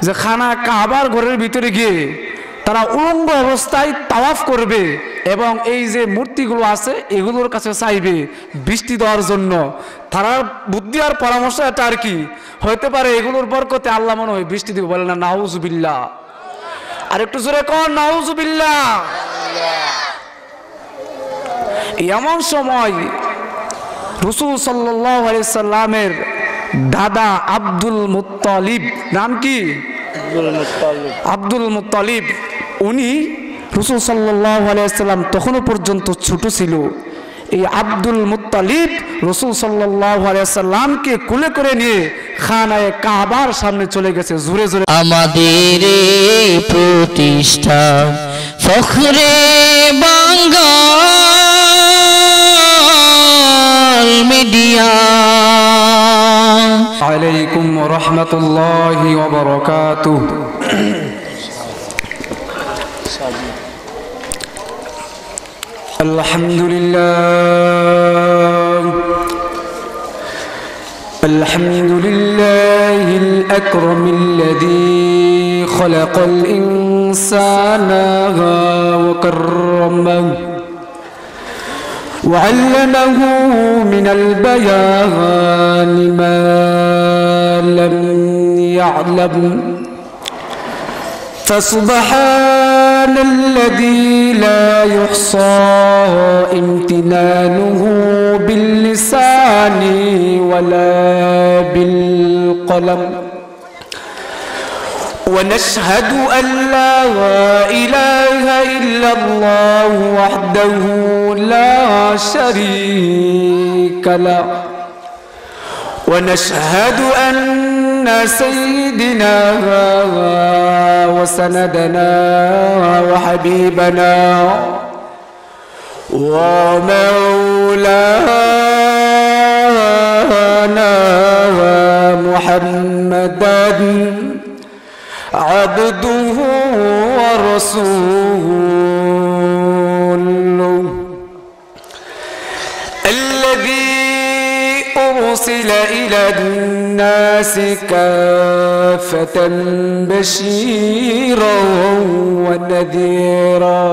যে খানা কাবার ঘরের ভিতরে গিয়ে তারা উলঙ্গ অবস্থায় তাওয়াফ করবে এবং এই যে মূর্তিগুলো আছে এগুলোর কাছে চাইবে বৃষ্টি দেওয়ার জন্য। তারা বুদ্ধি আর পরামর্শ এটা আর কি হইতে পারে এগুলোর বরকতে আল্লাহ মনে হয় বৃষ্টি দিবে, বলে না নাউজুবিল্লাহ। আর একটু জোরে কর নাউজুবিল্লাহ। এমন সময় রাসূল সাল্লাল্লাহু আলাইহি সাল্লামের দাদা আব্দুল মুত্তালিব, নাম কি? Abdul Muttalib. উনি রাসূল সাল্লাল্লাহু আলাইহি সাল্লাম তখনও পর্যন্ত ছোট ছিল। এই আব্দুল মুত্তালিব রাসূল সাল্লাল্লাহু আলাইহি সাল্লামকে কোলে করে নিয়ে খানায়ে কাবার সামনে চলে গেছে। জোরে জোরে আমাদের প্রতিষ্ঠা ফখরে বাঙ্গাল মিডিয়া। আলাইকুম ওয়া রাহমাতুল্লাহি ওয়া বারাকাতুহু। আলহামদুলিল্লাহ আলহামদুলিল্লাহিল আকরামিল্লাযী খালাকাল ইনসানা ওয়া কাররামাহু وعلمه من البيان ما لم يعلم فسبحان الذي لا يحصى امتنانه باللسان ولا بالقلم ونشهد أن لا إله إلا الله وحده لا شريك له ونشهد أن سيدنا وسندنا وحبيبنا ومولانا محمدا عبده ورسوله الذي أرسل إلى الناس كافة بشيرا ونذيرا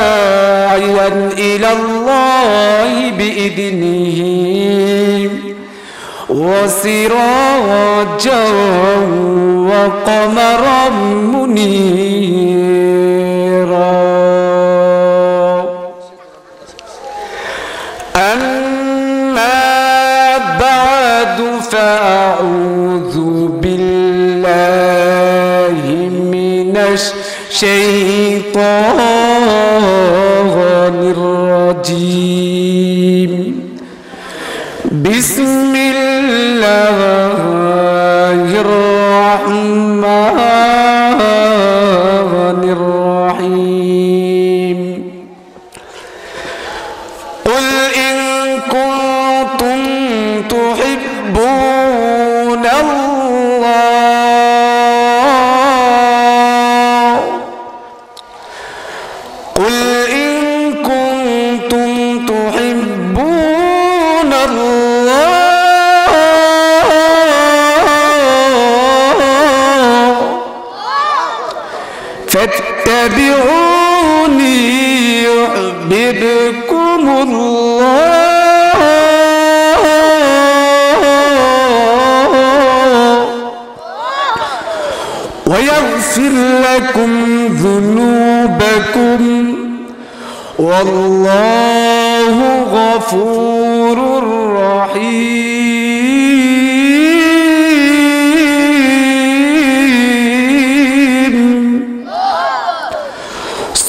وداعيا إلى الله بإذنه وسراجا وقمرا منيرا. أما بعد فأعوذ بالله من الشيطان الرجيم. بسم الله الرحمن الرحيم. قل إن كنتم تحبون الله قل إن كنتم تحبون الله فاتبعوني يحببكم الله ويغفر لكم ذنوبكم والله غفور رحيم.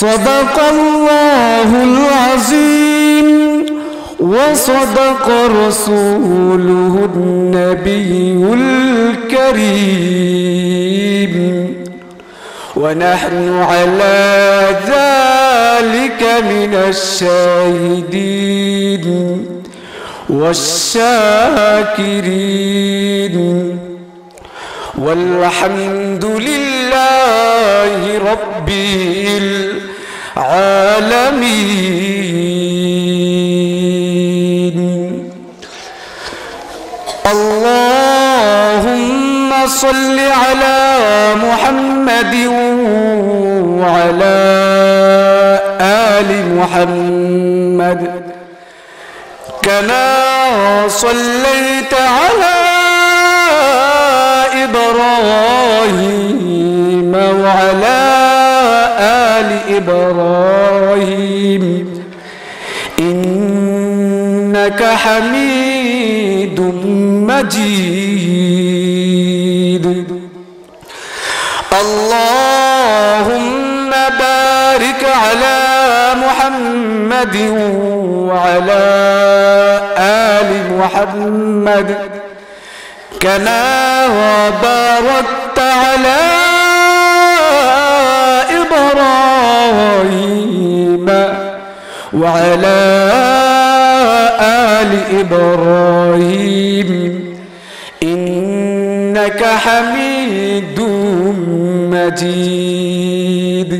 صدق الله العظيم وصدق رسوله النبي الكريم ونحن على ذلك من الشاهدين والشاكرين والحمد لله رب العالمين. اللهم صل على محمد وعلى آل محمد كما صليت على إبراهيم وعلى آل إبراهيم إنك حميد مجيد اللهم بارك على محمد وعلى آل محمد كما باركت على إبراهيم وعلى آل إبراهيم إنك حميد مجيد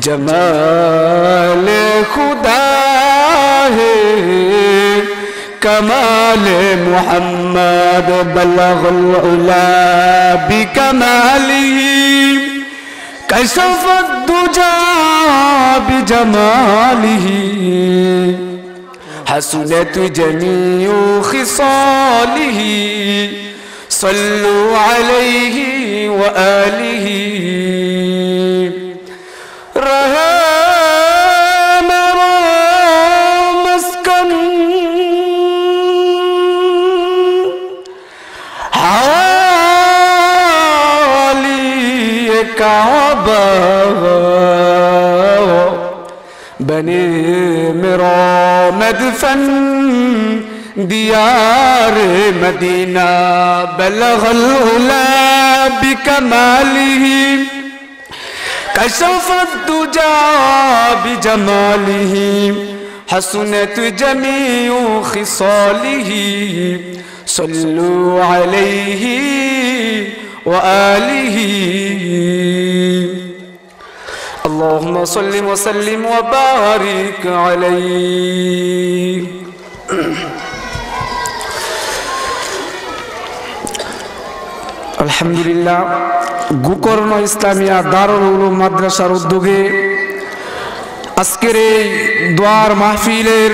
जमाल खुदा है कमाल मुहम्मद बलगुल उला बिकमालिही कशफत दुजा बिजमालिही हसनत जमीउ खिसालिही सल्लु अलैहि व आलिही रहे मेरा मस्कन हाली काबा बने मेरा मदफन दियार मदीना बलगल उला बिकमालिही कशफत दुजा बिजमालिही हसनत जमीउ खिसालिही सल्लु अलैहि व आलिही अल्लाहुम्मा सल्लि व सल्लिम व बारिक अलैहि। अल्हम्दुलिल्लाह গোকর্ণ ইসলামিয়া দারুল উলুম মাদ্রাসার উদ্যোগে আজকের এই দোয়ার মাহফিলের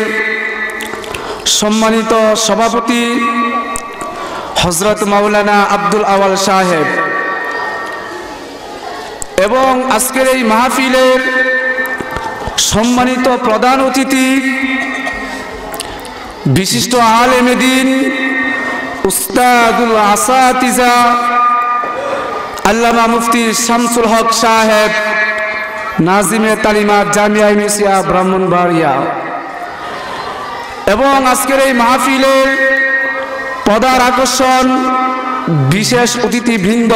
সম্মানিত সভাপতি হযরত মাওলানা আব্দুল আওয়াল সাহেব এবং আজকের এই মাহফিলের সম্মানিত প্রধান অতিথি বিশিষ্ট আলেমে দ্বীন উস্তাদুল আসাতিজা আল্লামা মুফতি শামসুল হক সাহেব নাজিমে তালিমাত জামিয়া মিসিয়া ব্রাহ্মণবাড়িয়া এবং আজকের এই মাহফিলের পদার আকর্ষণ বিশেষ অতিথিবৃন্দ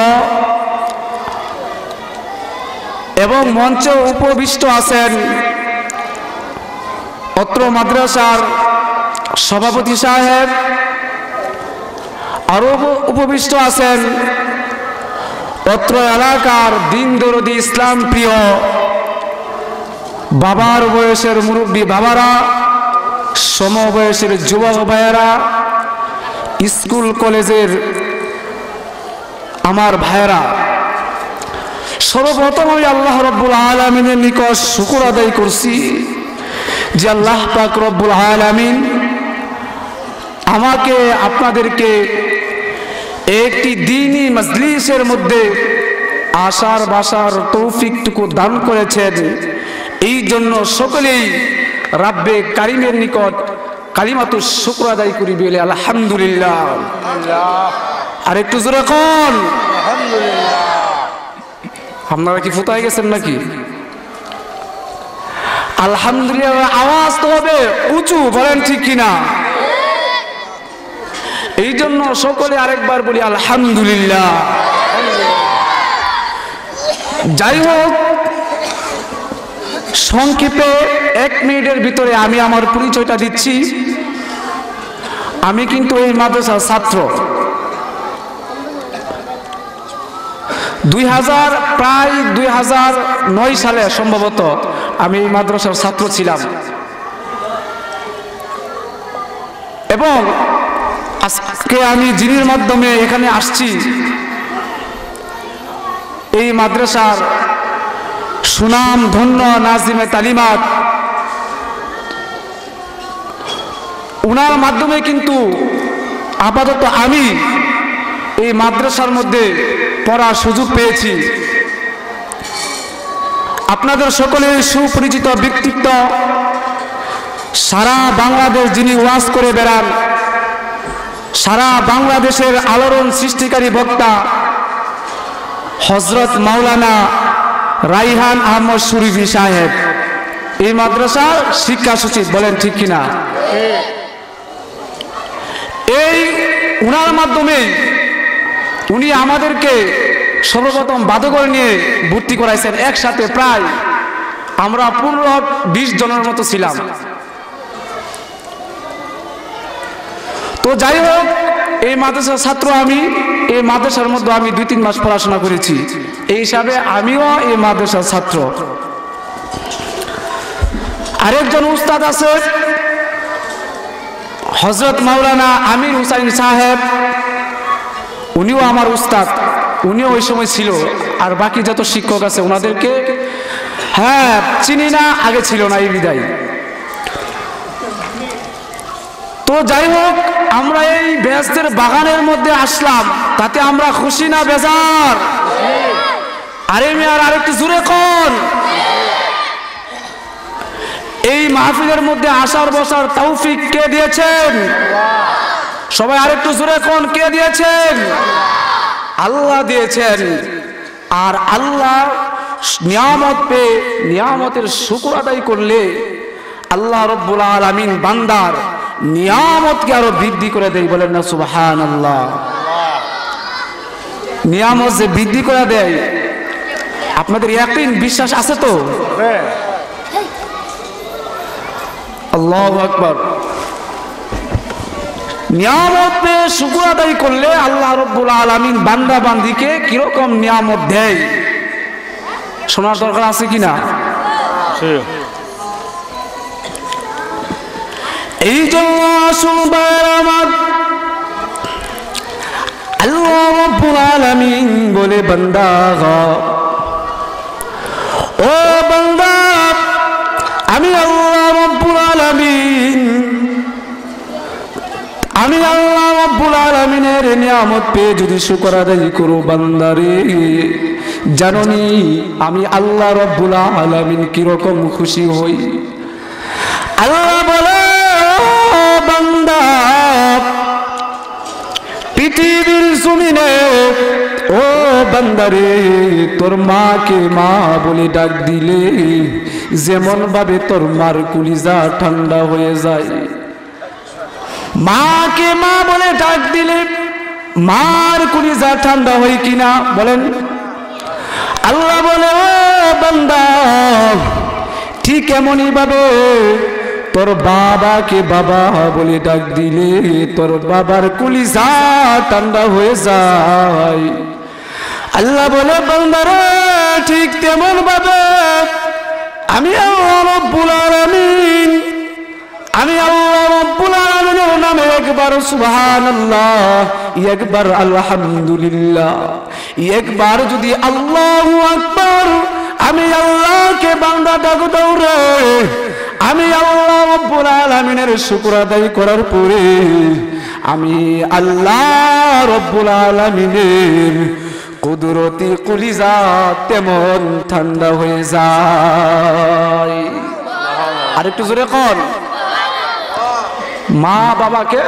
এবং মঞ্চে উপবিষ্ট আছেন অত্র মাদ্রাসার সভাপতি সাহেব, আরো উপবিষ্ট আছেন অত্র এলাকার দিন দরদি ইসলাম প্রিয় বাবার বয়সের মুরব্বী বাবারা, সমবয়সের যুবক ভাইয়েরা, স্কুল কলেজের আমার ভাইয়েরা, সর্বপ্রথম আমি আল্লাহ রব্বুল আলামিনের নিকট শুকর আদায় করছি যে আল্লাহ পাক রব্বুল আলামিন আমাকে আপনাদেরকে একটি দ্বীনি মজলিসের মধ্যে আসার বাসার তৌফিকটুকু দান করেছেন। এই জন্য সকলেই রাব্বে কারিমের নিকট কালিমাতু শুকর আদায় করি বলে আলহামদুলিল্লাহ। আর একটু জোরে কোন আলহামদুলিল্লাহ। আপনারা কি ফুতায় গেছেন নাকি? আলহামদুলিল্লাহ আওয়াজ তো হবে উঁচু, বলেন ঠিক কিনা? এই জন্য সকলে আরেকবার বলি আলহামদুলিল্লাহ। যাই হোক, সংক্ষেপে 1 মিনিটের ভিতরে আমি আমার পরিচয়টা দিচ্ছি। আমি কিন্তু এই মাদ্রাসার ছাত্র। 2009 সালে সম্ভবত আমি এই মাদ্রাসার ছাত্র ছিলাম এবং আজকে আমি যিনির মাধ্যমে এখানে আসছি, এই মাদ্রাসার সুনাম ধন্য নাজিমে তালিমাত, উনার মাধ্যমে কিন্তু আপাতত আমি এই মাদ্রাসার মধ্যে পড়ার সুযোগ পেয়েছি। আপনাদের সকলের সুপরিচিত ব্যক্তিত্ব, সারা বাংলাদেশ যিনি ওয়াজ করে বেড়ান, সারা বাংলাদেশের আলোড়ন সৃষ্টিকারী বক্তা হযরত মাওলানা রাইহান আহমদ শরীফী সাহেব, এই মাদ্রাসার শিক্ষা সচিব, বলেন ঠিক কিনা? এই উনার মাধ্যমে উনি আমাদেরকে সর্বপ্রথম বাদঘর নিয়ে ভর্তি করাইছেন। একসাথে প্রায় আমরা 15-20 জনের মতো ছিলাম। তো যাই হোক, এই মাদ্রাসার ছাত্র আমি। এই মাদ্রাসার মধ্যে আমি 2-3 মাস পড়াশোনা করেছি। এই হিসাবে আমিও এই মাদ্রাসার ছাত্র। আরেকজন উস্তাদ আছে হযরত মাওলানা আমির হুসাইন সাহেব, উনিও আমার উস্তাদ, উনিও ওই সময় ছিল। আর বাকি যত শিক্ষক আছে ওনাদেরকে চিনি না, আগে ছিল না, এই বিদায়। তো যাই হোক, আমরা এই বেহেশতের বাগানের মধ্যে আসলাম, তাতে আমরা খুশি না বেজার? আরে মিয়ার আরেকটু জোরে কোন। এই মাহফিলের মধ্যে আসার বসার তৌফিক কে দিয়েছেন? সবাই আরেকটু জোরে কোন, কে দিয়েছেন? আল্লাহ দিয়েছেন। আর আল্লাহ নিয়ামত পেয়ে নিয়ামতের শুকর আদায় করলে আল্লাহ রব্বুল আলামিন বান্দার নিয়ামতকে আরো বৃদ্ধি করে দেয়, বলেন না সুবহানাল্লাহ। নিয়ামত যে বৃদ্ধি করে দেয়, আপনাদের ইয়াকিন বিশ্বাস আছে তো? আল্লাহু আকবার। নিয়ামত পেয়ে শুকর আদায় করলে আল্লাহ রব্বুল আলামিন বান্দা বান্দিকে কিরকম নিয়ামত দেয় শোনার দরকার আছে কিনা? এই জন্য আমার আল্লাহ রব্বুল আলামিন বলে, বান্দা ও বান্দা, আমি আল্লাহ রব্বুল আলামিন, আমি আল্লাহ রব্বুল আলামিনের নিয়ামত পেয়ে যদি শুকর আদায় করো বান্দারে, জানোনি আমি আল্লাহ রব্বুল আলামিন কিরকম খুশি হই? আল্লাহ বলে, বান্দা, পৃথিবীর জমিনে ও বান্দারে, তোর মাকে মা বলে ডাক দিলে যেমন ভাবে তোর মার কলিজা ঠান্ডা হয়ে যায়, মাকে মা বলে ডাক দিলে মার কলিজা ঠান্ডা হয় কিনা বলেন? আল্লাহ বলে, ও বান্দা, ঠিক এমনই ভাবে তোর বাবাকে বাবা বলে ডাক দিলে তোর বাবার কলিজা ঠান্ডা হয়ে যায়। আল্লাহ বলে, বান্দারে, ঠিক তেমন ভাবে আমি আল্লাহ রব্বুল আলামিন, আমি আল্লাহ রব্বুল আলামিনের নামে একবার সুবহানাল্লাহ, একবার আলহামদুলিল্লাহ, একবার যদি আল্লাহু আকবার, আমি আল্লাহকে বান্দা ডাক দাও রে, আমি আল্লাহ রব্বুল আলামিনের শুকর আদায় করার পরে আমি আল্লাহ রব্বুল আলামিনের কুদরতি কলিজা তেমন ঠান্ডা হয়ে যায়। আরেকটু জোরে কোন। মা বাবাকে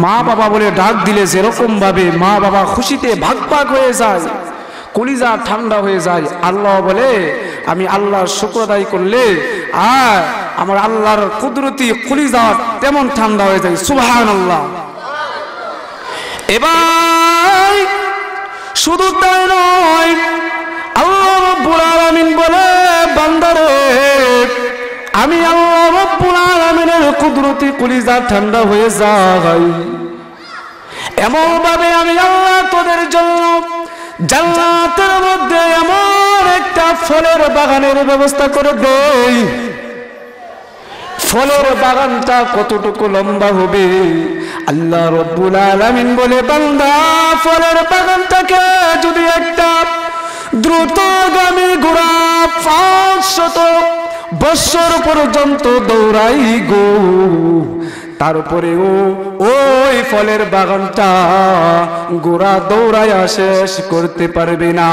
মা বাবা বলে ডাক দিলে যেরকম ভাবে মা বাবা খুশিতে ভাগ ভাগ হয়ে যায়, কলিজা ঠান্ডা হয়ে যায়, আল্লাহ বলে আমি আল্লাহর শুকর আদায় করলে আমার আল্লাহর কুদরতি কলিজা তেমন ঠান্ডা হয়ে যায়। সুবহানাল্লাহ। এবার শুধু তাই নয়, আল্লাহ রাব্বুল আলামিন বলে, বান্দারে আমি আল্লাহ রাব্বুল আলামিনের কুদরতি কলিজা ঠান্ডা হয়ে যায়, এমন ভাবে আমি আল্লাহ তোদের জন্য জান্নাতের মধ্যে এমন একটা ফলের বাগানের ব্যবস্থা করে দেই। ফলের বাগানটা কতটুকু লম্বা হবে? আল্লাহ রাব্বুল আলামিন বলে, বান্দা ফলের বাগানটাকে যদি একটা দ্রুতগামী ঘোড়া 500 বছর পর্যন্ত দৌড়াই গো, তারপরেও ওই ফলের বাগানটা ঘোড়া দৌড়াইয়া শেষ করতে পারবে না।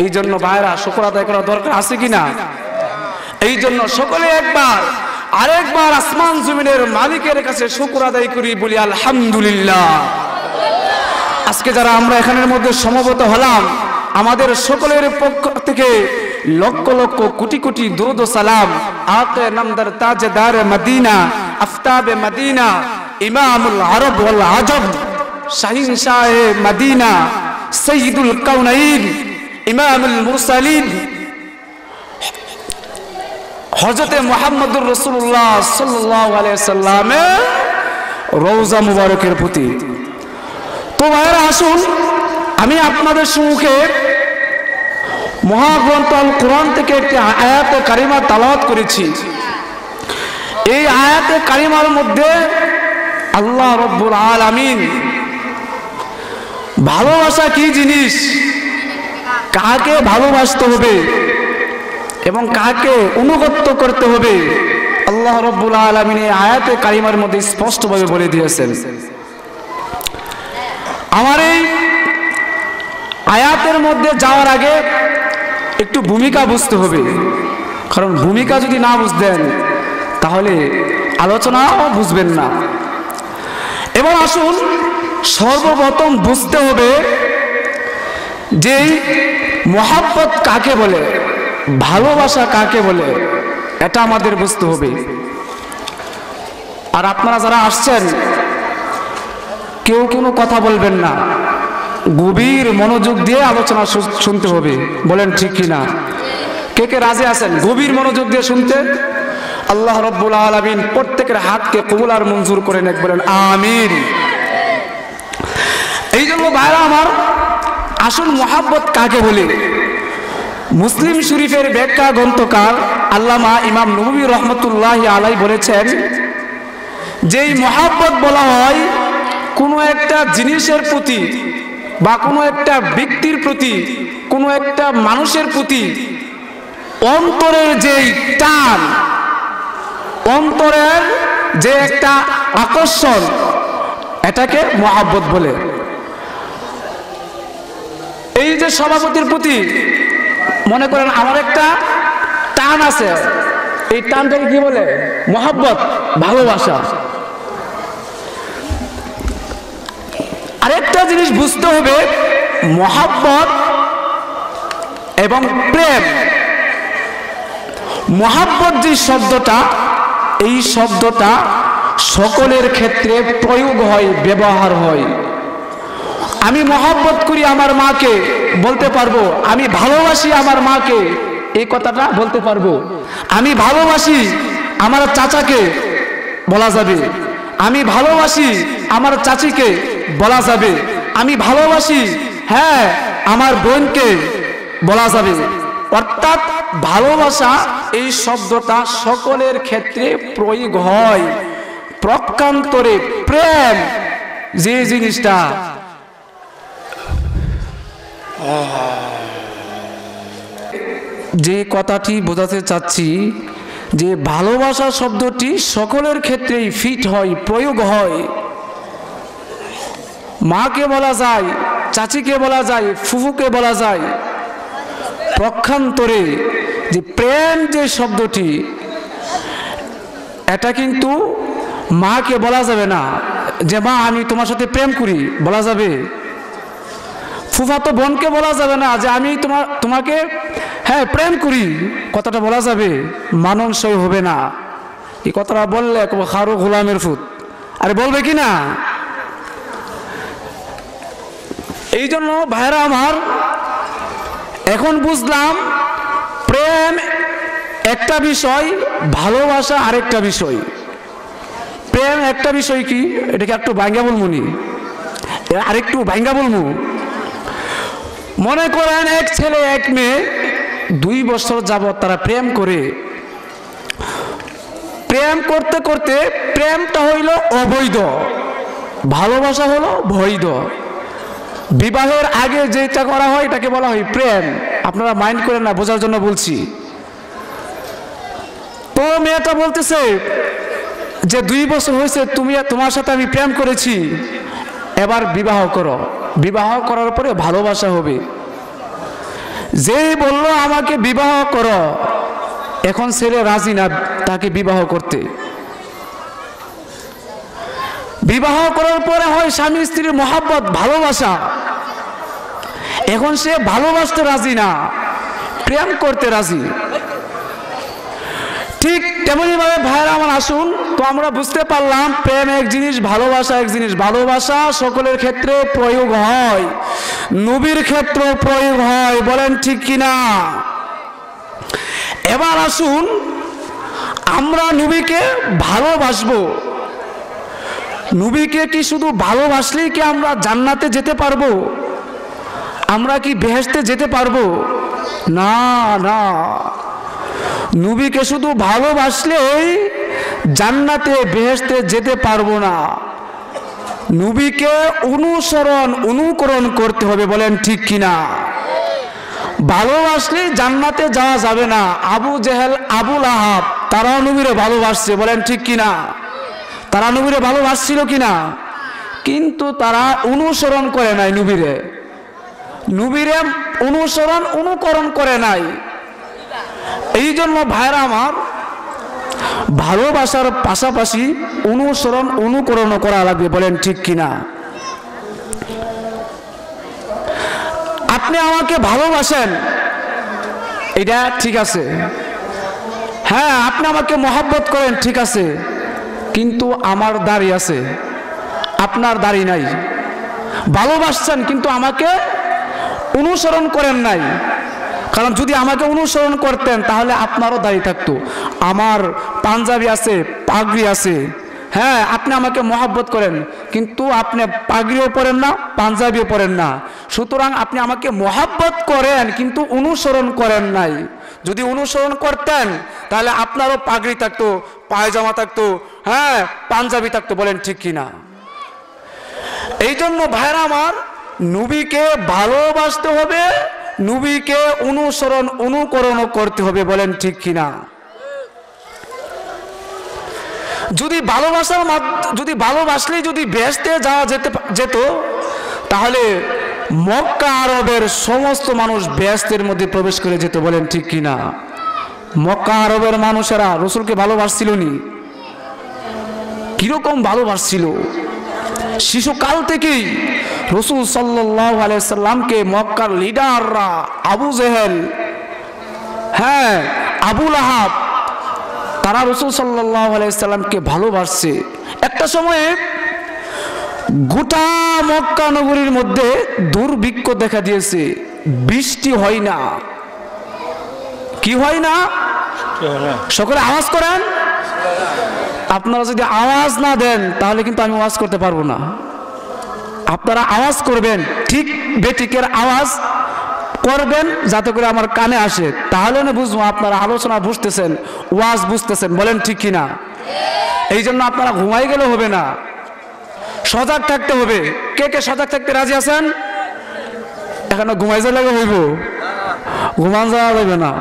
এই জন্য ভাইরা শুকর আদায় করা দরকার আছে কিনা? এই জন্য সকলে একবার আরেকবার আসমান জমিনের মালিকের কাছে শুকর আদায় করি, বলি আলহামদুলিল্লাহ। আজকে যারা আমরা এখানের মধ্যে সমবেত হলাম, আমাদের সকলের পক্ষ থেকে লক্ষ লক্ষ কোটি কোটি দুরূদ ও সালাম আকে নামদার তাজদার মদিনা, আফতাবে মদিনা, ইমামুল আরব ওয়াল আজব, শাহিন শাহে মদিনা, সৈয়দুল কাউনাইন, ইমামুল মুরসালিন, হযরতে মুহাম্মদুর রাসূলুল্লাহ সাল্লাল্লাহু আলাইহি সাল্লামের রওজা মুবারকের প্রতি। তো ভাইরা আসুন, আমি আপনাদের সম্মুখে মহাগ্রন্থ আল কোরআন থেকে একটি আয়াতে কারিমা তেলাওয়াত করেছি। এই আয়াতে কারিমার মধ্যে আল্লাহ রাব্বুল আলামিন ভালোবাসা কি জিনিস, কাকে ভালোবাসতে হবে এবং কাকে অনুগত করতে হবে, আল্লাহ রাব্বুল আলামিন এই আয়াতে কারিমার মধ্যে স্পষ্টভাবে বলে দিয়েছেন। আমার এই আয়াতের মধ্যে যাওয়ার আগে একটু ভূমিকা বুঝতে হবে, কারণ ভূমিকা যদি না বুঝতেন তাহলে আলোচনাও বুঝবেন না। এবার আসুন, সর্বপ্রথম বুঝতে হবে যে মহব্বত কাকে বলে, ভালোবাসা কাকে বলে, এটা আমাদের বুঝতে হবে। আর আপনারা যারা আসছেন কেউ কোনো কথা বলবেন না, গভীর মনোযোগ দিয়ে আলোচনা শুনতে হবে। বলেন ঠিক কিনা? কে কে রাজি আছেন গভীর মনোযোগ দিয়ে শুনতে? আল্লাহ রাব্বুল আলামিন প্রত্যেকের হাতকে কবুল আর মঞ্জুর করে নেক, বলেন আমিন। এই জন্য ভাইরা আমার, আসল মহব্বত কাকে বলে? মুসলিম শরীফের ব্যাখ্যা গ্রন্থকার আল্লামা ইমাম নববী রহমতুল্লাহি আলাইহি বলেছেন, যেই মহব্বত বলা হয় কোনো একটা জিনিসের প্রতি বা কোনো একটা ব্যক্তির প্রতি, কোনো একটা মানুষের প্রতি অন্তরের যেই টান, অন্তরের যে একটা আকর্ষণ, এটাকে মহব্বত বলে। এই যে সভাপতির প্রতি মনে করেন আমার একটা টান আছে, এই টানটাকে কি বলে? মহব্বত, ভালোবাসা। আরেকটা জিনিস বুঝতে হবে, মহব্বত এবং প্রেম। মহব্বত যে শব্দটা, এই শব্দটা সকলের ক্ষেত্রে প্রয়োগ হয়, ব্যবহার হয়। আমি মহব্বত করি আমার মাকে, বলতে পারবো। আমি ভালোবাসি আমার মাকে, এই কথাটা বলতে পারবো। আমি ভালোবাসি আমার চাচাকে, বলা যাবে। আমি ভালোবাসি আমার চাচিকে, বলা যাবে। আমি ভালোবাসি আমার বোনকে, বলা যাবে। অর্থাৎ ভালোবাসা এই শব্দটা সকলের ক্ষেত্রে প্রয়োগ হয়। প্রকান্তরে প্রেম যে জিনিসটা, যে কথাটি বোঝাতে চাচ্ছি, যে ভালোবাসা শব্দটি সকলের ক্ষেত্রেই ফিট হয়, প্রয়োগ হয়। মাকে বলা যায়, চাচিকে বলা যায়, ফুফুকে বলা যায়। পক্ষান্তরে যে প্রেম যে শব্দটি, এটা কিন্তু মাকে বলা যাবে না যে মা আমি তোমার সাথে প্রেম করি, বলা যাবে। ফুফাতো বোনকে বলা যাবে না যে আমি তোমাকে প্রেম করি, কথাটা বলা যাবে, মানানসই হবে না। এই কথাটা বললে খারো গোলামের ফুত, আরে বলবে কি না? এই জন্য ভাইরা আমার, এখন বুঝলাম প্রেম একটা বিষয়, ভালোবাসা আরেকটা বিষয়। প্রেম একটা বিষয় কি, এটাকে একটু ভাঙ্গা বলবো নি, আরেকটু ভাঙ্গা বলবো। মনে করেন এক ছেলে এক মেয়ে 2 বছর যাবত তারা প্রেম করে, প্রেম করতে করতে প্রেমটা হইল অবৈধ, ভালোবাসা হলো বৈধ। বিবাহের আগে যেটা করা হয় এটাকে বলা হয় প্রেম। আপনারা মাইন্ড করেন না, বোঝার জন্য বলছি। তো মেয়েটা বলতেছে যে 2 বছর হয়েছে তোমার সাথে আমি প্রেম করেছি, এবার বিবাহ করো, বিবাহ করার পরে ভালোবাসা হবে। যেই বলল আমাকে বিবাহ করো, এখন ছেলে রাজি না তাকে বিবাহ করতে। বিবাহ করার পরে হয় স্বামী স্ত্রীর মহাব্বত, ভালোবাসা। এখন সে ভালোবাসতে রাজি না, প্রেম করতে রাজি। ঠিক তেমনি ভাবে ভাইরা আমার আসুন, তো আমরা বুঝতে পারলাম প্রেম এক জিনিস, ভালোবাসা এক জিনিস। ভালোবাসা সকলের ক্ষেত্রে প্রয়োগ হয়, নবীর ক্ষেত্রে প্রয়োগ হয়, বলেন ঠিক কিনা? এবার আসুন, আমরা নবীকে ভালোবাসবো। নবীকে কি শুধু ভালোবাসলেই কি আমরা জান্নাতে যেতে পারবো? আমরা কি বেহেশতে যেতে পারবো? না না, নবীকে শুধু ভালোবাসলেই জান্নাতে বেহেশতে যেতে পারবো না। নবীকে অনুকরণ করতে হবে, বলেন ঠিক কিনা? ভালোবাসলেই জান্নাতে যাওয়া যাবে না। আবু জেহেল, আবু লাহাব তারাও নবীরে ভালোবাসছে, বলেন ঠিক কিনা? তারা নবীরে ভালোবাসছিল কিনা? কিন্তু তারা অনুসরণ করে নাই, নবীরে অনুকরণ করে নাই। এই জন্য ভাইরা আমার, ভালোবাসার পাশাপাশি অনুকরণ করা লাগবে, বলেন ঠিক কিনা? আপনি আমাকে ভালোবাসেন, এটা ঠিক আছে, হ্যাঁ আপনি আমাকে মহব্বত করেন, ঠিক আছে, কিন্তু আমার দাড়ি আছে, আপনার দাড়ি নাই। ভালোবাসছেন কিন্তু আমাকে অনুসরণ করেন নাই। কারণ যদি আমাকে অনুসরণ করতেন তাহলে আপনারও দাড়ি থাকতো, আমার পাঞ্জাবি আছে, পাগড়ি আছে। হ্যাঁ, আপনি আমাকে মহব্বত করেন কিন্তু আপনি পাগড়িও পরেন না, পাঞ্জাবিও পরেন না। সুতরাং আপনি আমাকে মহব্বত করেন কিন্তু অনুসরণ করেন নাই। যদি অনুসরণ করতেন তাহলে আপনারও পাগড়ি থাকতো, পায়জামা থাকতো, হ্যাঁ পাঞ্জাবি থাকতো, বলেন ঠিক কিনা? এই জন্য ভাইরা আমার, নবীকে ভালোবাসতে হবে, নবীকে অনুকরণ করতে হবে, বলেন ঠিক কিনা? যদি ভালোবাসলেই যদি বেহেশতে যাওয়া যেত, তাহলে মক্কা আরবের সমস্ত মানুষ বেহেশতের মধ্যে প্রবেশ করে যেত, বলেন ঠিক কিনা? মক্কা আরবের মানুষেরা রসুলকে ভালোবাসছিল নি? কিরকম ভালোবাসছিল? শিশুকাল থেকেই রসুল সাল্লাল্লাহু আলাইহি সাল্লামকে মক্কার লিডাররা, আবু জেহেল, হ্যাঁ আবু লাহাব, তারা রসুল সাল্লাল্লাহু আলাইহি সাল্লামকে ভালোবাসছে। একটা সময়ে গোটা মক্কা নগরীর মধ্যে দুর্ভিক্ষ দেখা দিয়েছে, বৃষ্টি হয় না। কি হয় না? সকলে আওয়াজ করেন। আপনারা যদি আওয়াজ না দেন তাহলে কিন্তু আমি আওয়াজ করতে পারবো না। আপনারা আওয়াজ করবেন, ঠিক বেঠিকের আওয়াজ করবেন যাতে করে আমার কানে আসে, তাহলে না বুঝবো আপনারা আলোচনা বুঝতেছেন, ওয়াজ বুঝতেছেন, বলেন ঠিক কিনা? এই জন্য আপনারা ঘুমাই গেলে হবে না, সজাগ থাকতে হবে। কে কে সজাগ থাকতে রাজি আছেন? এখানে ঘুমাই যাওয়া লাগে হইব, ঘুমান যাওয়া যাবে না।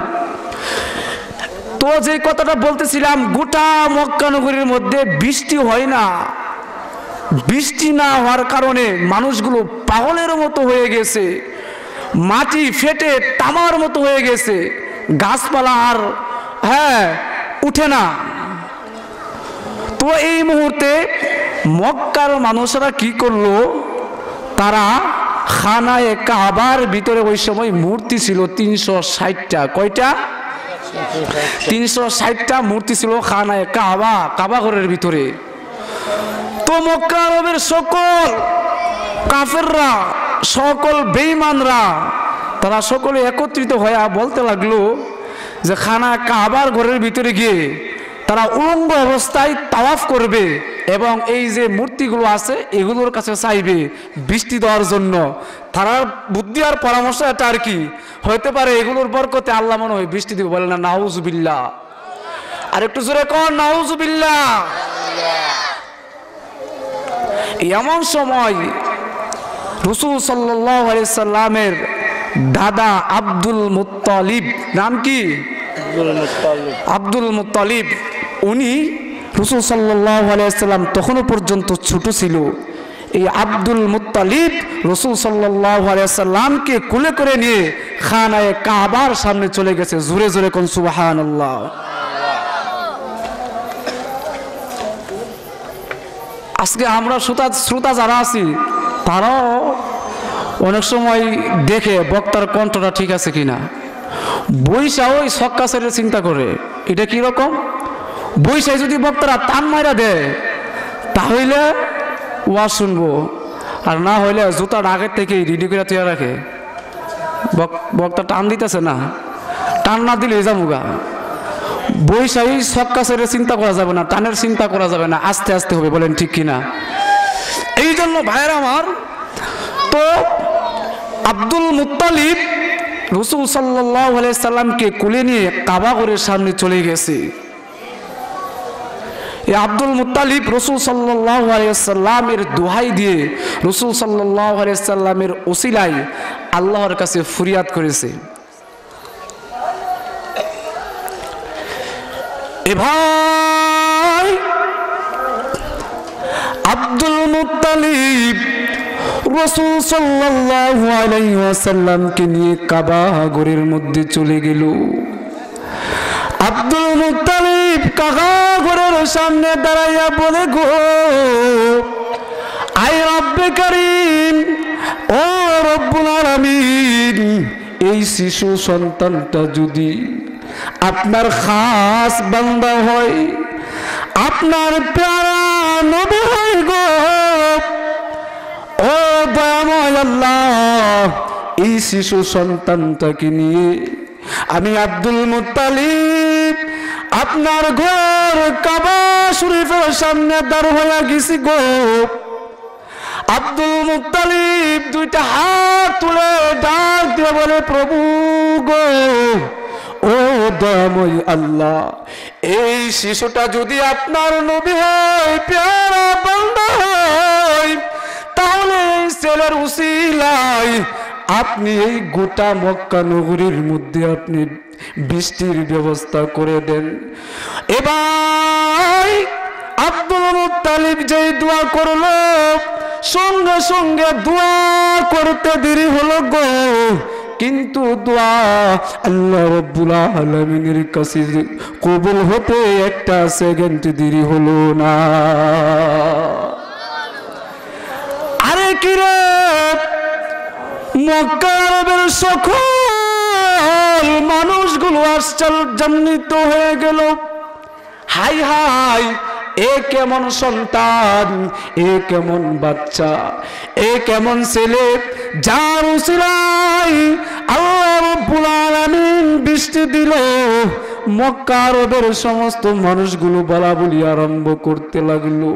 তো যে কথাটা বলতেছিলাম, গোটা মক্কা নগরীর মধ্যে বৃষ্টি হয় না। বৃষ্টি না হওয়ার কারণে মানুষগুলো পাগলের মতো হয়ে গেছে, মাটি ফেটে তামার মতো হয়ে গেছে, গাছপালা আর উঠে না। তো এই মুহূর্তে মক্কার মানুষেরা কি করলো, তারা খানায়ে কাবার ভিতরে ওই সময় মূর্তি ছিল 360টা। কয়টা? 360টা মূর্তি ছিল খানায়ে কাবা, কাবা ঘরের ভিতরে। তো তো মক্কা আরবের সকল কাফেররা, সকল বেঈমানরা তারা সকলে একত্রিত হয়ে বলতে লাগলো যে খানা কাবার ঘরের ভিতরে গিয়ে তারা উলঙ্গ অবস্থায় তাওয়াফ করবে এবং এই যে মূর্তিগুলো আছে এগুলোর কাছে চাইবে বৃষ্টি দেওয়ার জন্য। তারা বুদ্ধি আর পরামর্শ এটা আর কি হইতে পারে এগুলোর বরকতে আল্লাহ মনে হয় বৃষ্টি দিবে, বলে না নাউজুবিল্লাহ। আর একটু জোরে কর নাউজুবিল্লাহ। এমন সময় রাসূল সাল্লাল্লাহু আলাইহি সাল্লামের দাদা আব্দুল মুত্তালিব, নাম কি? Abdul Muttalib. উনি রাসূল সাল্লাল্লাহু আলাইহি সাল্লাম তখনও পর্যন্ত ছোট ছিল। এই আব্দুল মুত্তালিব রাসূল সাল্লাল্লাহু আলাইহি সাল্লামকে কোলে করে নিয়ে খানায়ে কাবার সামনে চলে গেছে। জোরে জোরে কোন সুবহানাল্লাহ। আজকে আমরা শ্রোতা যারা আছি তারাও অনেক সময় দেখে বক্তার কণ্ঠটা ঠিক আছে কিনা, বৈশা ওই ছক্কা ছেড়ে চিন্তা করে এটা কি রকম। বৈশায় যদি বক্তারা টান মাইরা দেয় তাহলে ওয়াজ শুনবো, আর না হইলে জুতার আগের থেকেই রেডি করে তৈরি রাখে। বক্তা টান দিতেছে না, টান না দিলে যাবুগা। বৈশাই ছক্কা ছেড়ে চিন্তা করা যাবে না, টানের চিন্তা করা যাবে না, আস্তে আস্তে হবে, বলেন ঠিক কিনা। এই জন্য ভাইয়ের আমার, তো আব্দুল মুত্তালিব রাসূল সাল্লাল্লাহু আলাইহি সাল্লামকে কোলে নিয়ে কাবা ঘরের সামনে চলে গেছে। এই আব্দুল মুত্তালিব রাসূল সাল্লাল্লাহু আলাইহি সাল্লামের দোহাই দিয়ে রাসূল সাল্লাল্লাহু আলাইহি সাল্লামের ওসিলায় আল্লাহর কাছে ফরিয়াদ করেছে, এ ভাই আব্দুল মুত্তালিব রাসূল সাল্লাল্লাহু আলাইহি ওয়াসাল্লামকে নিয়ে কাবা ঘরের মধ্যে চলে গেল। আব্দুল মুত্তালিব কাবা ঘরের সামনে দাঁড়াইয়া বলে, গো আয় রব্বে কারীম, ও রব্বুল আলামিন, এই শিশু সন্তানটা যদি আপনার খাস বান্দা হয়, আপনার প্যারা নবী হয় গো, ও দয়াময় আল্লাহ, এই শিশু সন্তানটাকে নিয়ে আমি আব্দুল মুত্তালিব আপনার ঘর কাবা শরীফের সামনে দাঁড় হয়ে গেছি গো। আব্দুল মুত্তালিব দুইটা হাত তুলে ডাক দিয়ে বলে, প্রভু গো, ও দয়াময় আল্লাহ, এই শিশুটা যদি আপনার নবী হয়, প্যারা বান্দা হয়, তাহলে এই ছেলের উসিলায় আপনি এই গোটা মক্কা নগরীর মধ্যে আপনি বৃষ্টির ব্যবস্থা করে দেন। এবার আব্দুল মুত্তালিব যেই দোয়া করলো, সঙ্গে সঙ্গে দোয়া করতে দেরি হলো গো, কিন্তু দোয়া আল্লাহ রাব্বুল আলামিনের কাছে কবুল হতে একটা সেকেন্ড দেরি হলো না। আরে কি রে, মক্কা আরবের সকল মানুষগুলো আশ্চর্যান্বিত হয়ে গেল। হাই হাই, এ কেমন সন্তান, এ কেমন বাচ্চা, এ কেমন ছেলে, যার উসিলায় আল্লাহ রাব্বুল আলামিন বৃষ্টি দিল। মক্কা আরবের সমস্ত মানুষগুলো বলা বলি আরম্ভ করতে লাগলো,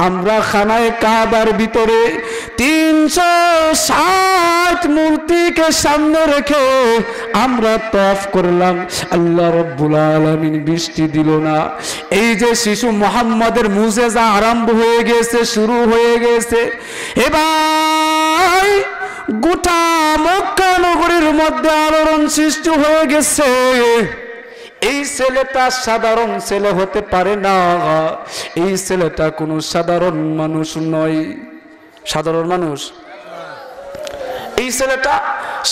আমরা খানায়ে কাবার ভিতরে 360 মূর্তিকে সামনে রেখে আমরা তওয়াফ করলাম, আল্লাহ রাব্বুল আলামিন বৃষ্টি দিল না। এই যে শিশু মুহাম্মাদের মুজিজা আরম্ভ হয়ে গেছে, শুরু হয়ে গেছে। এবার গোটা মক্কা নগরীর মধ্যে আলোড়ন সৃষ্টি হয়ে গেছে। এই ছেলেটা সাধারণ ছেলে হতে পারে না, এই ছেলেটা কোনো সাধারণ মানুষ নয়। সাধারণ মানুষ, এই ছেলেটা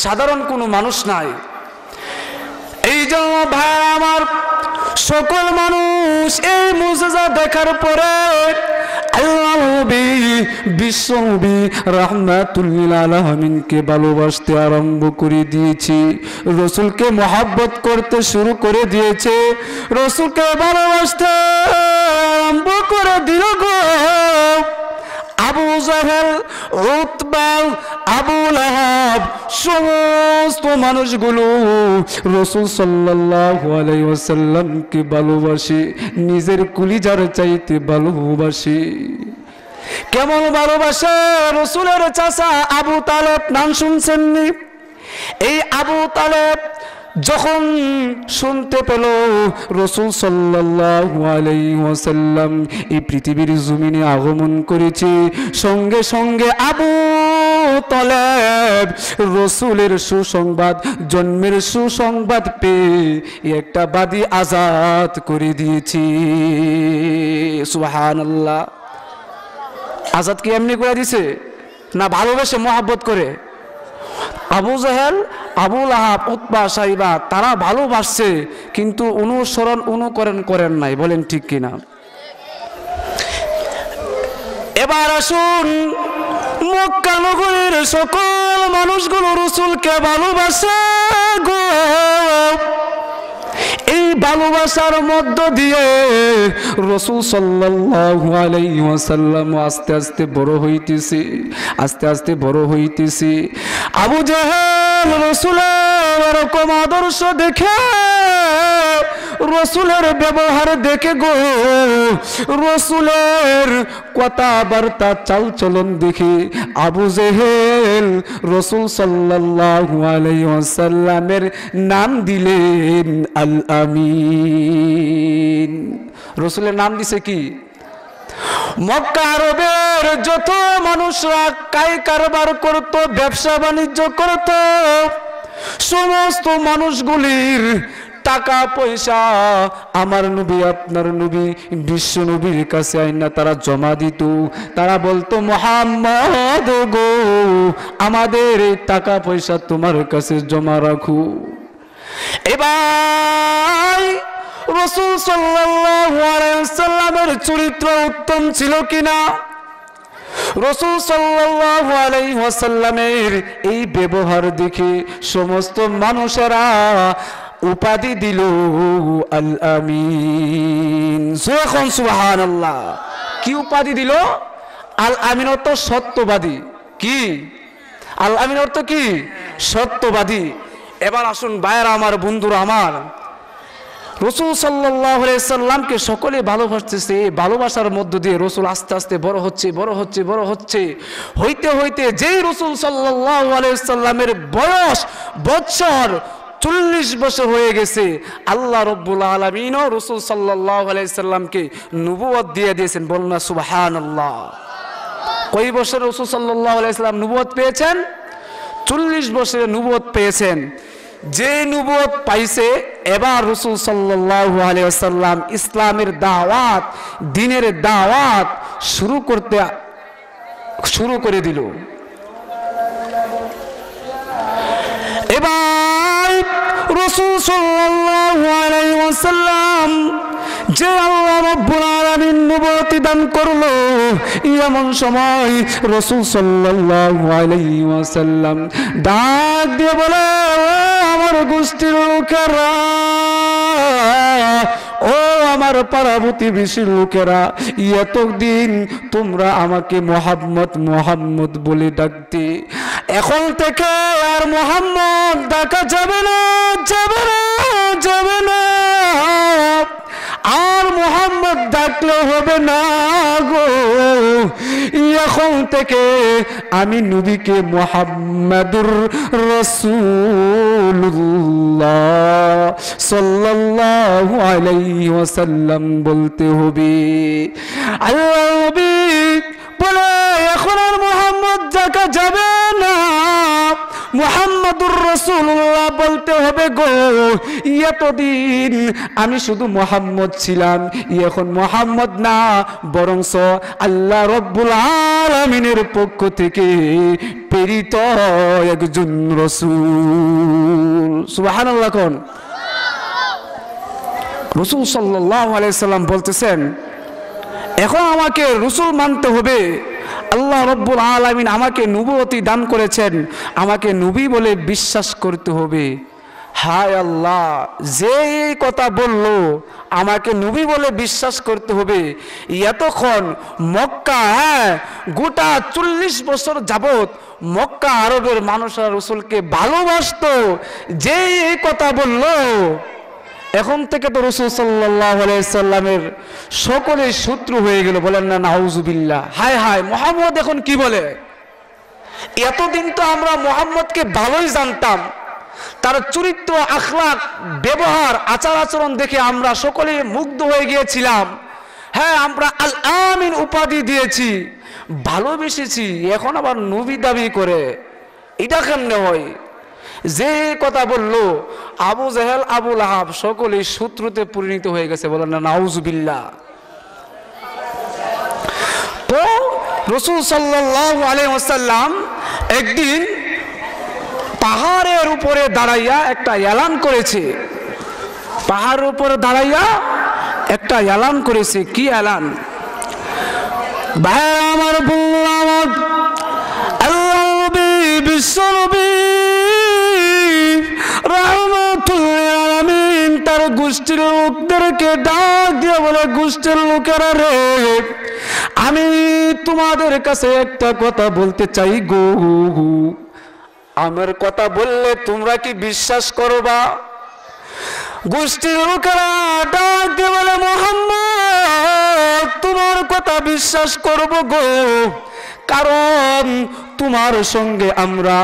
সাধারণ কোনো মানুষ নাই। এই জন্য ভাই আমার, সকল মানুষ এই মুজিজা দেখার পরে আল্লাহ নবী বিশ্ব নবী রাহমাতুল লিল আলামিনকে ভালোবাসতে আরম্ভ করে দিয়েছে, রাসূলকে মহব্বত করতে শুরু করে দিয়েছে, রাসূলকে ভালোবাসতে আরম্ভ করে দিল গো। আবু জাহেল, উতবা, আবু লাহাব, সমস্ত মানুষগুলো রাসূল সাল্লাল্লাহু আলাইহি ওয়াসাল্লামকে ভালোবাসে, নিজের কলিজার চাইতে ভালোবাসে। কেমন ভালোবাসে? রাসূলের চাচা আবু তালেব, নাম শুনছেননি? এই আবু তালেব যখন শুনতে পেল রাসূল সাল্লাল্লাহু আলাইহি ওয়াসাল্লাম এই পৃথিবীর জমিনে আগমন করেছে, সঙ্গে সঙ্গে আবু তালেব রাসূলের সুসংবাদ, জন্মের সুসংবাদ পেয়ে একটা বাদী আজাদ করে দিয়েছে। সুবহানাল্লাহ। আজাদ কি এমনি করে দিছে না ভালোবেসে মহব্বত করে? আবু জাহেল, আবু লাহাব, উতবা, সাইবা তারা ভালোবাসছে কিন্তু অনুসরণ অনুকরণ করেন নাই। বলেন ঠিক কিনা? এবার আসুন, মক্কা নগরীর সকল মানুষগুলো রাসূলকে ভালোবাসে গো। এই ভালোবাসার মধ্য দিয়ে রাসূল সাল্লাল্লাহু আলাইহি ওয়াসাল্লাম আস্তে আস্তে বড় হইতেছে, আস্তে আস্তে বড় হইতেছে। আবু জাহেল রাসূলের এরকম আদর্শ দেখে, রাসূলের ব্যবহার দেখে গো, রাসূলের কথাবার্তা চালচলন দেখে আবু জাহেল রাসূল সাল্লাল্লাহু আলাইহি ওয়াসাল্লামের নাম দিলেন আল আমিন। রাসূলের নাম দিছে কি? মক্কা আরবের যত মানুষরা কায় কারবার করত, ব্যবসা বাণিজ্য করত, সমস্ত মানুষগুলির টাকা পয়সা আমার নবী, আপনার নবী, বিশ্ব নবীর কাছে আইনা তারা জমা দিত। তারা বলতো, মুহাম্মদ গো, আমাদের এই টাকা পয়সা তোমার কাছে জমা রাখো। এবার রাসূল সাল্লাল্লাহু আলাইহি ওয়াসাল্লামের চরিত্র উত্তম ছিল কিনা? রাসূল সাল্লাল্লাহু আলাইহি ওয়াসাল্লামের এই ব্যবহার দেখে সমস্ত মানুষেরা উপাধি দিল আল আমিন। সুবহানাল্লাহ। কি উপাধি দিল? আল আমিন অর্থ সত্যবাদী। কি আল আমিন অর্থ কি? সত্যবাদী। এবার আসুন ভাইয়েরা আমার, বন্ধুরা আমার, রাসূল সাল্লাল্লাহু আলাইহি সাল্লামকে সকলে ভালোবাসতেছে। এই ভালোবাসার মধ্য দিয়ে রাসূল আস্তে আস্তে বড় হচ্ছে, বড় হচ্ছে, বড় হচ্ছে। হইতে হইতে যেই রাসূল সাল্লাল্লাহু আলাইহি সাল্লামের বয়স বছর 40 বছর হয়ে গেছে, আল্লাহ রাব্বুল আলামিনও রাসূল সাল্লাল্লাহু আলাইহি সাল্লামকে নবুয়ত দিয়ে দিয়েছেন। বলুন না সুবহানাল্লাহ। কয় বছর রাসূল সাল্লাল্লাহু আলাইহি সাল্লাম নবুয়ত পেয়েছেন? 40 বছরে নবুয়ত পেয়েছেন। যে নবুয়ত পাইছে, এবার রাসূল সাল্লাল্লাহু আলাইহি ওয়াসাল্লাম ইসলামের দাওয়াত, দ্বীনের দাওয়াত শুরু করে দিল। এবার রাসূল সাল্লাল্লাহু আলাইহি ওয়াসাল্লাম যে আল্লাহ রাব্বুল আলামিন নবুয়ত দান করলো, এমন সময় রাসূল সাল্লাল্লাহু আলাইহি ওয়াসাল্লাম ডাক দিয়ে বলে, আমার গোষ্ঠীর লোকেরা, ও আমার পাড়া প্রতিবেশীর লোকেরা, এতদিন তোমরা আমাকে মুহাম্মদ মুহাম্মদ বলে ডাকতে, এখন থেকে আর মুহাম্মদ ডাকা যাবে না, যাবে না, যাবে না। আর মুহাম্মদ ডাকলে হবে না গো, এখন থেকে আমি নবীকে মুহাম্মাদুর রাসূলুল্লাহ সাল্লাল্লাহু আলাইহি ওয়াসাল্লাম বলতে হবে। আল্লাহ নবী বলে, এখন আর মুহাম্মদ ডাকা যাবে না, মুহাম্মাদুর রাসূলুল্লাহ বলতে হবে গো। এতদিন আমি শুধু মুহাম্মদ ছিলাম, এখন মুহাম্মদ না, বরংস আল্লাহ রাব্বুল আলামিনের পক্ষ থেকে প্রেরিত একজন রাসূল। সুবহানাল্লাহ। কোন রাসূল সাল্লাল্লাহু আলাইহি সাল্লাম বলতেছেন, এখন আমাকে রাসূল মানতে হবে। আল্লাহ রাব্বুল আলামিন আমাকে নবুয়তি দান করেছেন, আমাকে নবী বলে বিশ্বাস করতে হবে। হায় আল্লাহ, যে এই কথা বলল আমাকে নবী বলে বিশ্বাস করতে হবে, এতক্ষণ মক্কা, গোটা 40 বছর যাবত মক্কা আরবের মানুষরা রসুলকে ভালোবাসতো, যে এই কথা বলল, এখন থেকে তো রসুল সাল্লাল্লাহু আলাইহি সাল্লামের সকলে শত্রু হয়ে গেল। বলেন না নাউজুবিল্লাহ। হায় হায়, মুহাম্মদ এখন কি বলে? এতদিন তো আমরা মুহাম্মদকে ভালোই জানতাম, তার চরিত্র, আখলাক, ব্যবহার, আচার আচরণ দেখে আমরা সকলে মুগ্ধ হয়ে গিয়েছিলাম। হ্যাঁ, আমরা আল আমিন উপাধি দিয়েছি, ভালোবেসেছি। এখন আবার নবী দাবি করে, এটা কেমনে হয়? যে কথা বললো আবু জেহেল, আবু লাহাব সকলেই শত্রুতে পরিণত হয়ে গেছে। বলেন না নাউজুবিল্লাহ। তো রাসূল সাল্লাল্লাহু আলাইহি ওয়াসাল্লাম একদিন পাহাড়ের উপরে দাঁড়াইয়া একটা এলান করেছে। পাহাড়ের উপরে দাঁড়াইয়া একটা এলান করেছে। কি এলান? ভাই আমার, বললাম আল্লাহ নবী, বিশ্ব নবী রাহমাতুল আলামিন তার গোষ্ঠীর লোকদেরকে ডাক দিয়ে বলে, গোষ্ঠীর লোকেরা রে, আমি তোমাদের কাছে একটা কথা বলতে চাই গো। আমার কথা বললে তোমরা কি বিশ্বাস করবা? গোষ্ঠীর লোকেরা ডাক দিয়ে বলে, মুহাম্মদ তোমার কথা বিশ্বাস করব গো, কারণ তোমার সঙ্গে আমরা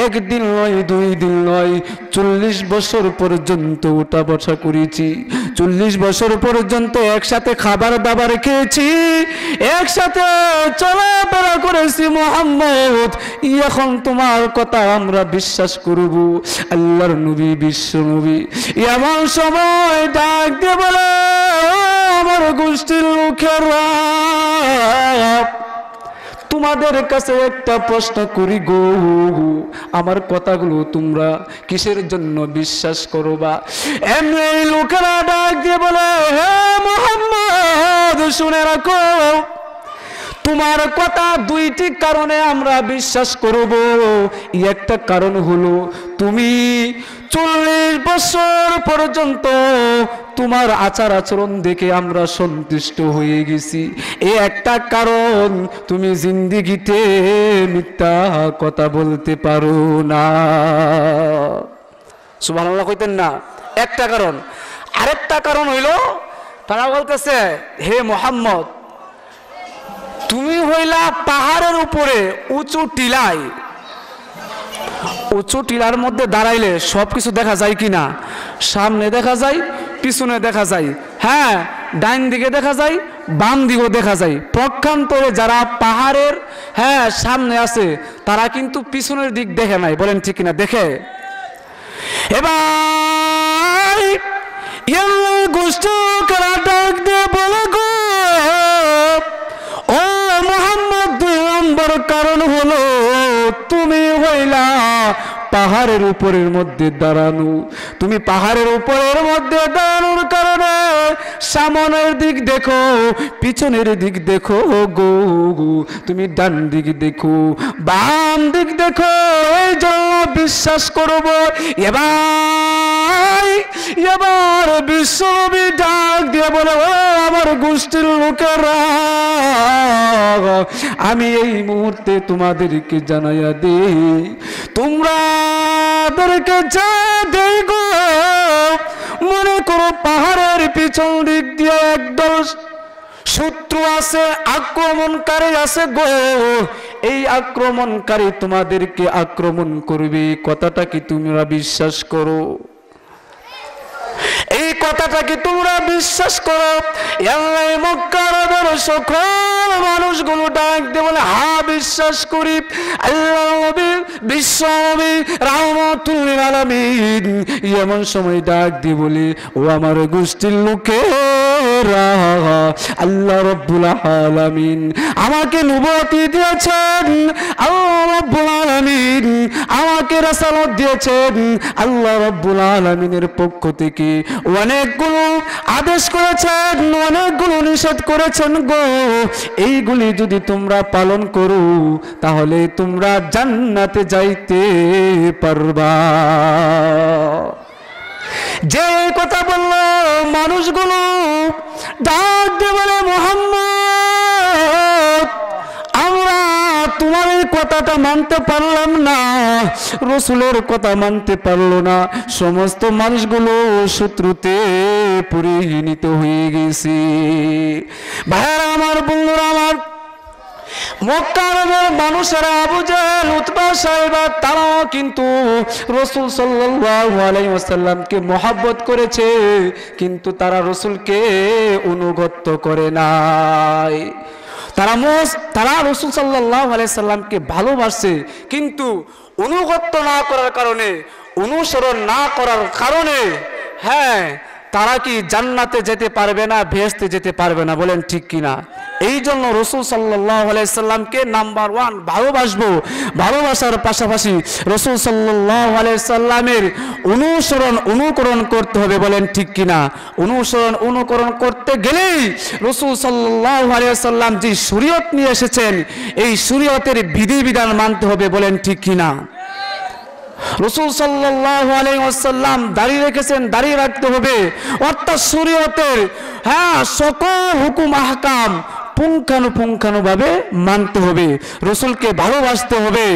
একদিন নয়, 2 দিন নয়, 40 বছর পর্যন্ত উঠা বসা করেছি। 40 বছর পর্যন্ত একসাথে খাবার দাবার খেয়েছি, একসাথে চলাফেরা করেছি। মুহাম্মদ, এখন তোমার কথা আমরা বিশ্বাস করব? আল্লাহর নবী, বিশ্ব নবী এমন সময় ডাক দিয়ে বলে, আমার গোষ্ঠীর লোকেরা, তোমাদের কাছে একটা প্রশ্ন করি গো, আমার কথাগুলো তোমরা কিসের জন্য বিশ্বাস করবা? এমনি লোকেরা ডাক দিয়ে বলে, হে মুহাম্মদ শুনে রাখো, তোমার কথা 2টি কারণে আমরা বিশ্বাস করব। একটা কারণ হলো তুমি 40 বছর পর্যন্ত তোমার আচার আচরণ দেখে আমরা সন্তুষ্ট হয়ে গেছি। এই একটা কারণ, তুমি জিন্দেগিতে মিথ্যা কথা বলতে পারো না। সুবহানাল্লাহ কইতেন না? একটা কারণ। আরেকটা কারণ হইল, তারা বলতেছে, হে মুহাম্মদ, তুমি হইলা পাহাড়ের উপরে উঁচু টিলায়, উঁচু টিলার মধ্যে দাঁড়াইলে সবকিছু দেখা যায় কিনা? সামনে দেখা যায়, পিছনে দেখা যায়, হ্যাঁ, ডাইন দিকে দেখা যায়, বাম দিকেও দেখা যায়। পক্ষান্তরে যারা পাহাড়ের সামনে আছে তারা কিন্তু পিছনের দিক দেখে নাই। বলেন ঠিক কিনা? দেখে। এবার গোষ্ঠী ডাক দিয়ে বলে গো, ও মুহাম্মদ, 2 নম্বর কারণ হলো তুমি হইলা পাহাড়ের উপরের মধ্যে দাঁড়ানো। তুমি পাহাড়ের উপরের মধ্যে দাঁড়ানোর কারণে সামনের দিক দেখো, পিছনের দিক দেখো গো, তুমি ডান দিক দেখো, বাম দিক দেখো, এই জন্য বিশ্বাস করব। এবার বিশ্বনবী ডাক দিয়ে বলে, ও আমার গোষ্ঠীর লোকেরা, আমি এই মুহূর্তে তোমাদেরকে জানাইয়া দেই, তোমরাদেরকে যা দেই গো, মনে করো পাহাড়ের পিছন দিক দিয়ে একদল শত্রু আছে, আক্রমণকারী আছে গো, এই আক্রমণকারী তোমাদেরকে আক্রমণ করবে। কথাটা কি তোমরা বিশ্বাস করো? এই কথাটা কি তোমরা বিশ্বাস করো? মক্কার সকল মানুষগুলো ডাক দিয়ে বলে, হ্যাঁ বিশ্বাস করি। আল্লাহ নবী, বিশ্ব নবী রাহমাতুল আলামিন এমন সময় ডাক দিয়ে বলে, ও আমার গোষ্ঠীর লোকেরা, আল্লাহ রাব্বুল আলামিন আমাকে নবুয়ত দিয়েছেন, আল্লাহ রাব্বুল আলামিন আমাকে রাসালাত দিয়েছেন। আল্লাহ রাব্বুল আলামিনের পক্ষ থেকে অনেকগুলো আদেশ করেছেন, অনেকগুলো নিষেধ করেছেন গো। এইগুলি যদি তোমরা পালন করো তাহলে তোমরা জান্নাতে যাইতে পারবা। যে এই কথা বলল মানুষগুলো ডাক দিয়ে বলে, মুহাম্মদ, আমরা তোমার এই কথাটা মানতে পারলাম না, রসুলের কথা মানতে পারলো না। সমস্ত মানুষগুলো শত্রুতে পরিণত হয়ে গেছে। ভাইরা আমার, বন্ধুরা আমার, মক্কার মানুষেরা আবু জাহেল, উতবা, সাইবা তারাও কিন্তু রাসূল সাল্লাল্লাহু আলাইহি ওয়াসাল্লামকে মহব্বত করেছে, কিন্তু তারা রাসূলকে অনুগত করে নাই। তারা রাসূল সাল্লাল্লাহু আলাইহি সাল্লামকে ভালোবাসে, কিন্তু অনুগত না করার কারণে, অনুসরণ না করার কারণে, হ্যাঁ, তারা কি জান্নাতে যেতে পারবে না, বেহেশতে যেতে পারবে না? বলেন ঠিক কিনা? এই জন্য রাসূল সাল্লাল্লাহু আলাইহি সাল্লামকে নাম্বার 1 ভালোবাসবো। ভালোবাসার পাশাপাশি রাসূল সাল্লাল্লাহু আলাইহি সাল্লামের অনুকরণ করতে হবে। বলেন ঠিক কিনা? অনুকরণ করতে গেলেই রাসূল সাল্লাল্লাহু আলাইহি সাল্লাম যে শরীয়ত নিয়ে এসেছেন, এই শরীয়তের বিধিবিধান মানতে হবে। বলেন ঠিক কিনা? রাসূল সাল্লাল্লাহু আলাইহি ওয়াসাল্লাম দাঁড়িয়ে রেখেছেন, দাঁড়িয়ে রাখতে হবে। অর্থাৎ শরীয়তের সকল হুকুম আহকাম পুঙ্খানুপুঙ্খানুভাবে মানতে হবে, রাসূলকে ভালোবাসতে হবে।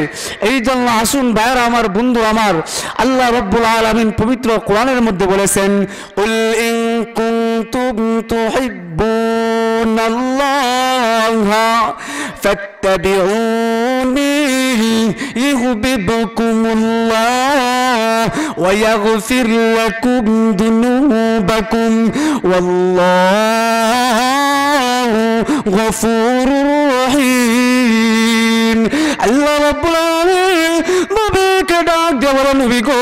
এই জন্য আসুন ভাইরা আমার, বন্ধু আমার, আল্লাহ রাব্বুল আলামিন পবিত্র কোরআনের মধ্যে বলেছেন, কুল ইন কুনতুম তুহিব্বুনাল্লাহা ফাত্তাবিউনি ইউহিব্বুকুমুল্লাহ ওয়া ইয়াগফির লাকুম যুনুবাকুম ওয়াল্লাহু গফুরুর রহিম। আল্লাহ রাব্বুল আলামিন নবীকে ডাক দিয়ে বলেন, নবী গো,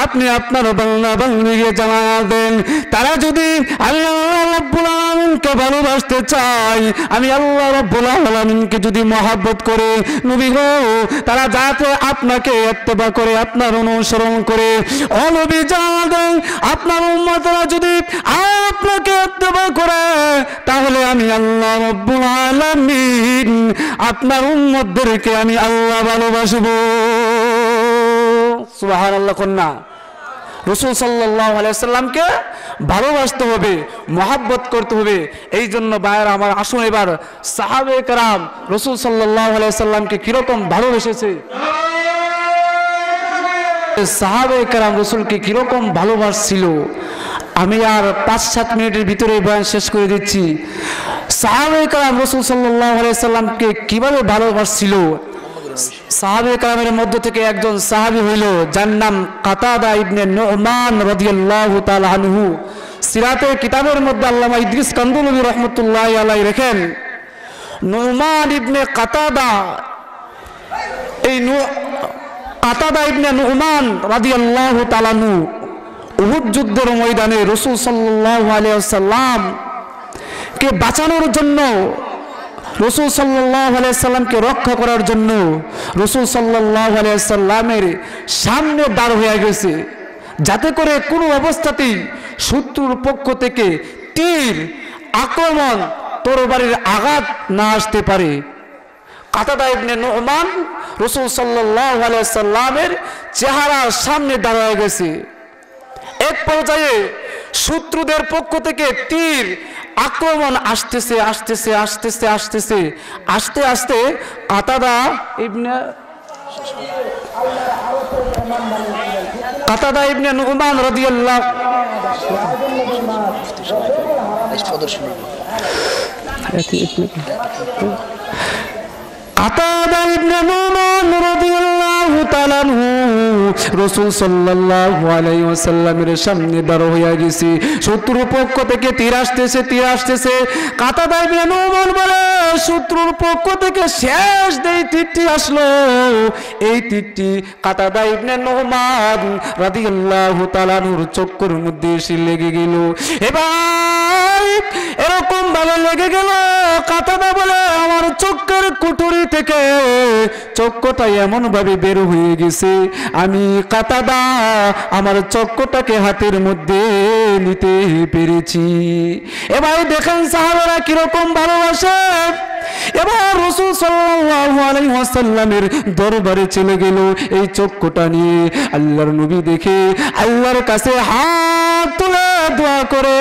আপনি আপনার বাংলা বাংলিকে জানা দেন, তারা যদি আমি আল্লাহ রাব্বুল আলামিনকে ভালোবাসতে চাই, আমি আল্লাহ রাব্বুল আলামিনকে যদি মহব্বত করে, নবী গো, তারা যাতে আপনাকে ইত্তেবা করে, আপনার অনুসরণ করে। ও নবী, জানা দেন, আপনার উম্মতরা যদি আপনাকে ইত্তেবা করে, তাহলে আমি আল্লাহ রাব্বুল আলামিন আপনার উম্মতদেরকে আমি আল্লাহ ভালোবাসবো। সুবহানাল্লাহ। কন্যা রাসূল সাল্লাল্লাহু আলাইহি ওয়াসাল্লামকে ভালোবাসতে হবে, মহব্বত করতে হবে। এই জন্য ভাইরা আমার, আসুন এবার সাহাবায়ে কেরাম রাসূল সাল্লাল্লাহু আলাইহি ওয়াসাল্লামকে কিরকম ভালোবেসেছে, সাহাবায়ে কেরাম রাসূলকে কিরকম ভালোবাসছিল। আমি আর 5-7 মিনিটের ভিতরে বয়ান শেষ করে দিচ্ছি। সাহাবায়ে কেরাম রাসূল সাল্লাল্লাহু আলাইহি ওয়াসাল্লামকে কিভাবে ভালোবাসছিল। সাহাবে কেরামের মধ্য থেকে একজন সাহাবী হইল, যার নাম কাতাদা ইবনে নুমান রাদিয়াল্লাহু তাআলা আনহু। সিরাতের কিতাবের মধ্যে আল্লামা ইদ্রিস কান্দুলবী রাহমাতুল্লাহি আলাইহি লেখেন, নুমান ইবনে কাতাদা, এই কাতাদা ইবনে নুমান রাদিয়াল্লাহু তাআলা আনহু উহুদ যুদ্ধের ময়দানে রাসূল সাল্লাল্লাহু আলাইহি ওয়াসাল্লাম কে বাঁচানোর জন্য, রাসূল সাল্লাল্লাহু আলাইহি সাল্লামকে রক্ষা করার জন্য রাসূল সাল্লাল্লাহু আলাইহি সাল্লামের সামনে দাঁড় হয়ে গেছে, যাতে করে কোনো অবস্থাতেই শত্রুর পক্ষ থেকে তীর, আক্রমণ, তরবারির আঘাত না আসতে পারে। কাতাদা ইবনে নুমান রাসূল সাল্লাল্লাহু আলাইহি সাল্লামের চেহারার সামনে দাঁড় হয়ে গেছে। এক পর্যায়ে শত্রুদের পক্ষ থেকে তীর, আক্রমণ আসতেছে, আস্তে আস্তে কাতাদা ইবনে নুমান রাদিয়াল্লাহু কাতাদা ইবনে নুমান রাদিয়াল্লাহু তাআলা আনহু রাসূল সাল্লাল্লাহু আলাইহি ওয়াসাল্লামের সামনে দাঁড় হয়ে গেছে। শত্রুর পক্ষ থেকে তীর আসতেছে। কাতাদা ইবনে নুমান বলে, শত্রুর পক্ষ থেকে শেষ যেই তীরটি আসলো, এই তীরটি কাতাদা ইবনে নুমান রাদিয়াল্লাহু তাআলা আনহুর চক্ষুর মধ্যে এসে লেগে গেল। এবার এরকম ভালো লেগে গেল। কাতাদা বলে আমার চোখের কুঠুরি থেকে চক্ষুটা এমন ভাবে বের হয়ে গেছে, আমি কাতাদা আমার চক্ষুটাকে হাতের মধ্যে নিতে পেরেছি। এবার দেখেন সাহাবারা কিরকম ভালোবাসে। এবার রাসূল সাল্লাল্লাহু আলাইহি ওয়াসাল্লামের দরবারে চলে গেল এই চক্ষুটা নিয়ে। আল্লাহর নবী দেখে আল্লাহর কাছে হাত তুলে দোয়া করে,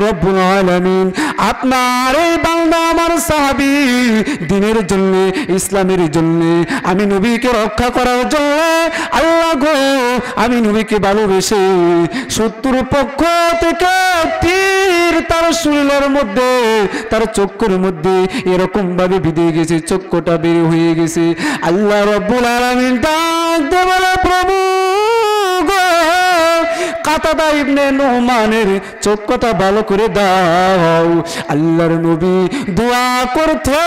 রব্বুল আলামিন আপনার এই বান্দা আমার সাহাবী দ্বীনের জন্য, ইসলামের জন্য, আমি নবীকে রক্ষা করার জন্য আল্লাহ গো আমি নবীকে ভালোবেসে শত্রুর পক্ষ থেকে তীর তার শরীরের মধ্যে, তার চক্ষুর মধ্যে এরকম ভাবে বিঁধে গেছে, চক্ষুটা বের হয়ে গেছে। আল্লাহ রব্বুল আলামিন ডাক দিয়ে বলে, প্রভু গো কাতাদা ইবনে নুমানের চক্ষুটা ভালো করে দাও। আল্লাহর নবী দোয়া করতে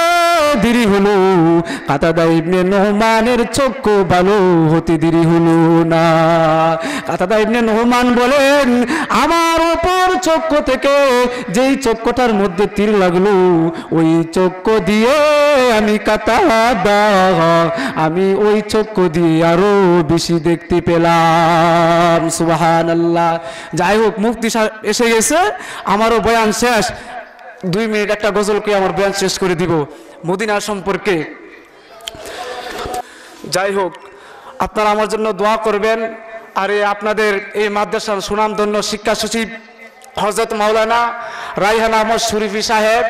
দেরি হলো, কাতাদা ইবনে নুমানের চক্ষু ভালো হতে দেরি হলো না। কাতাদা ইবনে নুমান বলেন, আমার উপর চক্ষু থেকে যেই চক্ষুটার মধ্যে তীর লাগলো ওই চক্ষু দিয়ে আমি কাতাদা, আমি ওই চক্ষু দিয়ে আরো বেশি দেখতে পেলাম। সুবহানাল্লাহ। যাই হোক, মুফতি সাহেব এসে গেছে, আমারও বয়ান শেষ। 2 মিনিট একটা গজলকে আমার বয়ান শেষ করে দিব মদিনা সম্পর্কে। যাই হোক, আপনারা আমার জন্য দোয়া করবেন। আর আপনাদের এই মাদ্রাসার সুনামধন্য শিক্ষা সচিব হযরত মাওলানা রায়হান আহমদ শরীফী সাহেব,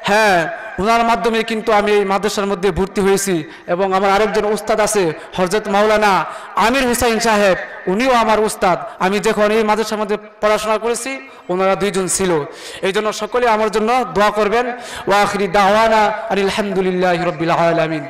হ্যাঁ ওনার মাধ্যমে কিন্তু আমি এই মাদ্রাসার মধ্যে ভর্তি হয়েছি। এবং আমার আরেকজন উস্তাদ আছে হযরত মাওলানা আমির হুসাইন সাহেব, উনিও আমার উস্তাদ। আমি যখন এই মাদ্রাসার মধ্যে পড়াশোনা করেছি ওনারা 2 জন ছিল। এই জন্য সকলে আমার জন্য দোয়া করবেন। ওয়া আখিরি দাওয়ানা আলহামদুলিল্লাহি রাব্বিল আলামিন।